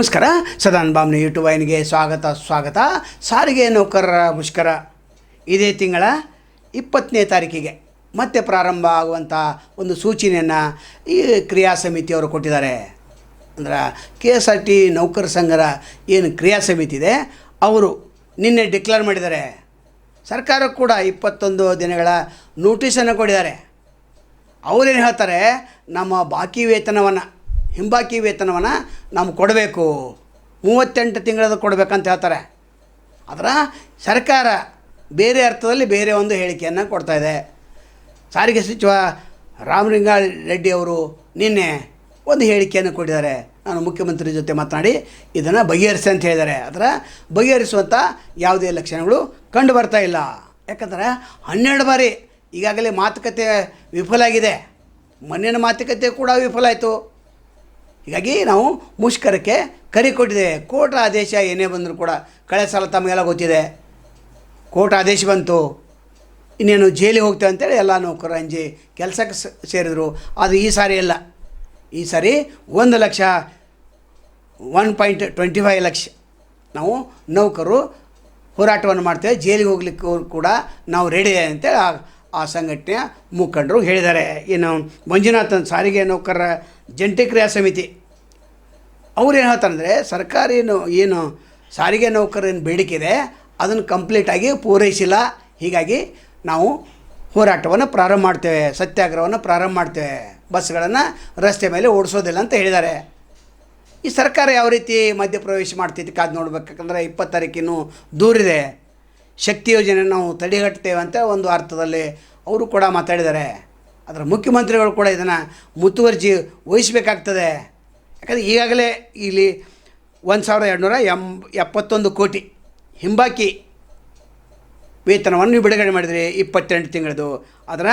ನಮಸ್ಕಾರ. ಸದಾನಂದ ಯೂಟ್ಯೂಬ್ ವಾಹಿನಿಗೆ ಸ್ವಾಗತ. ಸಾರಿಗೆ ನೌಕರರ ಮುಷ್ಕರ ಇದೇ ತಿಂಗಳ 20ನೇ ತಾರೀಕಿಗೆ ಮತ್ತೆ ಪ್ರಾರಂಭ ಆಗುವಂಥ ಒಂದು ಸೂಚನೆಯನ್ನು ಈ ಕ್ರಿಯಾ ಸಮಿತಿಯವರು ಕೊಟ್ಟಿದ್ದಾರೆ. ಅಂದ್ರೆ KSRT ನೌಕರ ಸಂಘದ ಏನು ಕ್ರಿಯಾ ಸಮಿತಿ ಇದೆ ಅವರು ನಿನ್ನೆ ಡಿಕ್ಲೇರ್ ಮಾಡಿದ್ದಾರೆ. ಸರ್ಕಾರ ಕೂಡ 21 ದಿನಗಳ ನೋಟಿಸನ್ನು ಕೊಟ್ಟಿದ್ದಾರೆ. ಅವರೇನು ಹೇಳ್ತಾರೆ, ನಮ್ಮ ಬಾಕಿ ವೇತನವನ್ನು ಹಿಂಬಾಕಿ ವೇತನವನ್ನು ನಮ್ಗೆ ಕೊಡಬೇಕು, 38 ತಿಂಗಳದ್ದು ಕೊಡಬೇಕಂತ ಹೇಳ್ತಾರೆ. ಅದರ ಸರ್ಕಾರ ಬೇರೆ ಅರ್ಥದಲ್ಲಿ ಬೇರೆ ಒಂದು ಹೇಳಿಕೆಯನ್ನು ಕೊಡ್ತಾಯಿದೆ. ಸಾರಿಗೆ ಸಚಿವ ರಾಮಲಿಂಗಾರೆಡ್ಡಿ ಅವರು ನಿನ್ನೆ ಒಂದು ಹೇಳಿಕೆಯನ್ನು ಕೊಟ್ಟಿದ್ದಾರೆ. ನಾನು ಮುಖ್ಯಮಂತ್ರಿ ಜೊತೆ ಮಾತನಾಡಿ ಇದನ್ನು ಬಗೆಹರಿಸಿ ಅಂತ ಹೇಳಿದ್ದಾರೆ. ಅದರ ಬಗೆಹರಿಸುವಂಥ ಯಾವುದೇ ಲಕ್ಷಣಗಳು ಕಂಡು ಬರ್ತಾ ಇಲ್ಲ. ಯಾಕಂದರೆ 12 ಬಾರಿ ಈಗಾಗಲೇ ಮಾತುಕತೆ ವಿಫಲ ಆಗಿದೆ. ಮೊನ್ನೆಯ ಮಾತುಕತೆ ಕೂಡ ವಿಫಲ ಆಯಿತು. ಹೀಗಾಗಿ ನಾವು ಮುಷ್ಕರಕ್ಕೆ ಕರೆ ಕೊಟ್ಟಿದ್ದೇವೆ. ಕೋರ್ಟ್ ಆದೇಶ ಏನೇ ಬಂದರೂ ಕೂಡ ಕಳೆದ ಸಲ ತಮಗೆಲ್ಲ ಗೊತ್ತಿದೆ, ಕೋರ್ಟ್ ಆದೇಶ ಬಂತು, ಇನ್ನೇನು ಜೈಲಿಗೆ ಹೋಗ್ತೇವೆ ಅಂತೇಳಿ ಎಲ್ಲ ನೌಕರರು ಅಂಜಿ ಕೆಲಸಕ್ಕೆ ಸೇರಿದರು. ಅದು ಈ ಸಾರಿ ಇಲ್ಲ. ಈ ಸಾರಿ 1.25 ಲಕ್ಷ ನಾವು ನೌಕರರು ಹೋರಾಟವನ್ನು ಮಾಡ್ತೇವೆ. ಜೈಲಿಗೆ ಹೋಗ್ಲಿಕ್ಕೂ ಕೂಡ ನಾವು ರೆಡಿ ಅಂತೇಳಿ ಆ ಸಂಘಟನೆಯ ಮುಖಂಡರು ಹೇಳಿದ್ದಾರೆ. ಇನ್ನು ಮಂಜುನಾಥನ್ ಸಾರಿಗೆ ನೌಕರರ ಜಂಟಿ ಕ್ರಿಯಾ ಸಮಿತಿ ಅವ್ರೇನು ಹೇಳ್ತಾರಂದರೆ, ಸರ್ಕಾರಿ ಏನು ಸಾರಿಗೆ ನೌಕರರ ಬೇಡಿಕೆ ಇದೆ ಅದನ್ನು ಕಂಪ್ಲೀಟಾಗಿ ಪೂರೈಸಿಲ್ಲ. ಹೀಗಾಗಿ ನಾವು ಹೋರಾಟವನ್ನು ಪ್ರಾರಂಭ ಮಾಡ್ತೇವೆ, ಸತ್ಯಾಗ್ರಹವನ್ನು ಪ್ರಾರಂಭ ಮಾಡ್ತೇವೆ, ಬಸ್ಗಳನ್ನು ರಸ್ತೆ ಮೇಲೆ ಓಡಿಸೋದಿಲ್ಲ ಅಂತ ಹೇಳಿದ್ದಾರೆ. ಈ ಸರ್ಕಾರ ಯಾವ ರೀತಿ ಮಧ್ಯಪ್ರವೇಶ ಮಾಡ್ತೈತಿ ಕಾದು ನೋಡ್ಬೇಕು. ಯಾಕಂದರೆ 20 ತಾರೀಕಿನ್ನೂ ದೂರಿದೆ. ಶಕ್ತಿ ಯೋಜನೆ ನಾವು ತಡೆಗಟ್ತೇವೆ ಅಂತ ಒಂದು ಅರ್ಥದಲ್ಲಿ ಅವರು ಕೂಡ ಮಾತಾಡಿದ್ದಾರೆ. ಅದರ ಮುಖ್ಯಮಂತ್ರಿಗಳು ಕೂಡ ಇದನ್ನು ಮುತುವರ್ಜಿ ವಹಿಸಬೇಕಾಗ್ತದೆ. ಯಾಕಂದರೆ ಈಗಾಗಲೇ ಇಲ್ಲಿ 1271 ಕೋಟಿ ಹಿಂಬಾಕಿ ವೇತನವನ್ನು ಬಿಡುಗಡೆ ಮಾಡಿದರೆ 28 ತಿಂಗಳದು. ಅದರ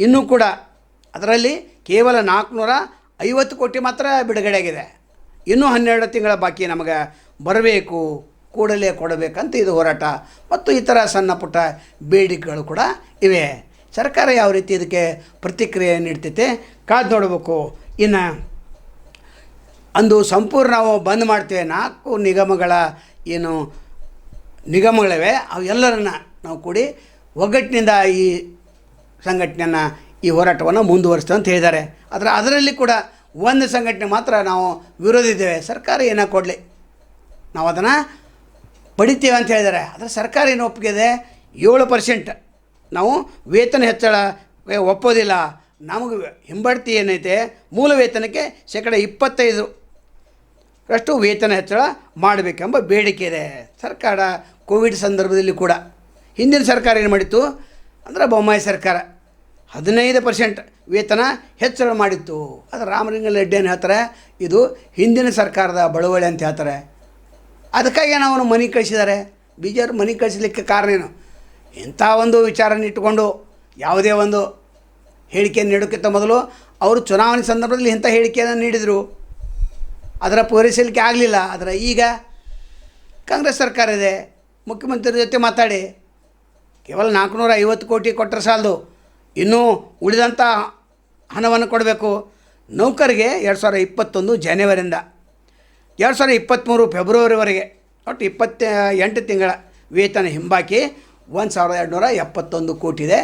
ಇನ್ನೂ ಕೂಡ ಅದರಲ್ಲಿ ಕೇವಲ 450 ಕೋಟಿ ಮಾತ್ರ ಬಿಡುಗಡೆ ಆಗಿದೆ. ಇನ್ನೂ 12 ತಿಂಗಳ ಬಾಕಿ ನಮಗೆ ಬರಬೇಕು, ಕೂಡಲೇ ಕೊಡಬೇಕಂತ ಇದು ಹೋರಾಟ ಮತ್ತು ಇತರ ಸಣ್ಣ ಪುಟ್ಟ ಬೇಡಿಕೆಗಳು ಕೂಡ ಇವೆ. ಸರ್ಕಾರ ಯಾವ ರೀತಿ ಇದಕ್ಕೆ ಪ್ರತಿಕ್ರಿಯೆ ನೀಡ್ತೈತೆ ಕಾದು ನೋಡಬೇಕು. ಇನ್ನು ಅಂದು ಸಂಪೂರ್ಣ ನಾವು ಬಂದ್ ಮಾಡ್ತೇವೆ. 4 ನಿಗಮಗಳ ಏನು ನಿಗಮಗಳಿವೆ ಅವೆಲ್ಲರನ್ನ ನಾವು ಕೂಡಿ ಒಗ್ಗಟ್ಟಿನಿಂದ ಈ ಸಂಘಟನೆಯನ್ನು ಈ ಹೋರಾಟವನ್ನು ಮುಂದುವರಿಸ್ತೇವೆ ಅಂತ ಹೇಳಿದ್ದಾರೆ. ಅದರಲ್ಲಿ ಕೂಡ ಒಂದು ಸಂಘಟನೆ ಮಾತ್ರ ನಾವು ವಿರೋಧಿದ್ದೇವೆ. ಸರ್ಕಾರ ಏನೋ ಕೊಡಲಿ, ನಾವು ಅದನ್ನು ಪಡಿತೇವೆ ಅಂತ ಹೇಳಿದ್ದಾರೆ. ಅದರ ಸರ್ಕಾರ ಏನು ಒಪ್ಪಿಗೆ 7% ನಾವು ವೇತನ ಹೆಚ್ಚಳ ಒಪ್ಪೋದಿಲ್ಲ. ನಮಗೆ ಹಿಂಬಡ್ತಿ ಏನೈತೆ ಮೂಲ ವೇತನಕ್ಕೆ 25% ವೇತನ ಹೆಚ್ಚಳ ಮಾಡಬೇಕೆಂಬ ಬೇಡಿಕೆ ಇದೆ. ಸರ್ಕಾರ ಕೋವಿಡ್ ಸಂದರ್ಭದಲ್ಲಿ ಕೂಡ ಹಿಂದಿನ ಸರ್ಕಾರ ಏನು ಮಾಡಿತ್ತು ಅಂದರೆ ಬೊಮ್ಮಾಯಿ ಸರ್ಕಾರ 15% ವೇತನ ಹೆಚ್ಚಳ ಮಾಡಿತ್ತು. ಅದು ರಾಮಲಿಂಗಾರೆಡ್ಡಿ ಏನು ಹೇಳ್ತಾರೆ, ಇದು ಹಿಂದಿನ ಸರ್ಕಾರದ ಬಳುವಳಿ ಅಂತ ಹೇಳ್ತಾರೆ. ಅದಕ್ಕಾಗಿ ನಾವು ಮನೆ ಕಳಿಸಿದ್ದಾರೆ. ಬಿಜೆಪಿ ಮನೆ ಕಳಿಸಲಿಕ್ಕೆ ಕಾರಣ ಏನು? ಇಂಥ ಒಂದು ವಿಚಾರನ ಇಟ್ಟುಕೊಂಡು ಯಾವುದೇ ಒಂದು ಹೇಳಿಕೆಯನ್ನು ನೀಡೋಕ್ಕಿಂತ ಮೊದಲು ಅವರು ಚುನಾವಣೆ ಸಂದರ್ಭದಲ್ಲಿ ಇಂಥ ಹೇಳಿಕೆಯನ್ನು ನೀಡಿದರು, ಅದರ ಪೂರೈಸಲಿಕ್ಕೆ ಆಗಲಿಲ್ಲ. ಆದರೆ ಈಗ ಕಾಂಗ್ರೆಸ್ ಸರ್ಕಾರ ಇದೆ, ಮುಖ್ಯಮಂತ್ರಿ ಜೊತೆ ಮಾತಾಡಿ ಕೇವಲ 450 ಕೋಟಿ ಕೊಟ್ಟರೆ ಸಾಲದು, ಇನ್ನೂ ಉಳಿದಂಥ ಹಣವನ್ನು ಕೊಡಬೇಕು. ನೌಕರಿಗೆ 2021 ಜನವರಿಯಿಂದ 2023 ಫೆಬ್ರವರಿವರೆಗೆ ಒಟ್ಟು 28 ತಿಂಗಳ ವೇತನ ಹಿಂಬಾಕಿ 1271 ಕೋಟಿ ಇದೆ.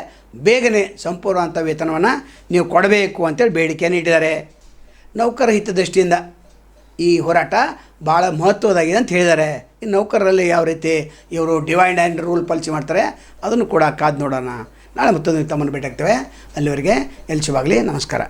ಬೇಗನೆ ಸಂಪೂರ್ಣವಂಥ ವೇತನವನ್ನು ನೀವು ಕೊಡಬೇಕು ಅಂತೇಳಿ ಬೇಡಿಕೆಯನ್ನು ಇಟ್ಟಿದ್ದಾರೆ. ನೌಕರ ಹಿತದೃಷ್ಟಿಯಿಂದ ಈ ಹೋರಾಟ ಭಾಳ ಮಹತ್ವದಾಗಿದೆ ಅಂತ ಹೇಳಿದ್ದಾರೆ. ಈ ನೌಕರರಲ್ಲಿ ಯಾವ ರೀತಿ ಇವರು ಡಿವೈಡ್ ಆ್ಯಂಡ್ ರೂಲ್ ಪಾಲಿಸಿ ಮಾಡ್ತಾರೆ ಅದನ್ನು ಕೂಡ ಕಾದು ನೋಡೋಣ. ನಾಳೆ ಮತ್ತೊಂದು ತಮ್ಮನ್ನು ಭೇಟಿಯಾಗ್ತೇವೆ. ಅಲ್ಲಿವರೆಗೆ ಎಲ್ಲಿ ಶುಭವಾಗಲಿ. ನಮಸ್ಕಾರ.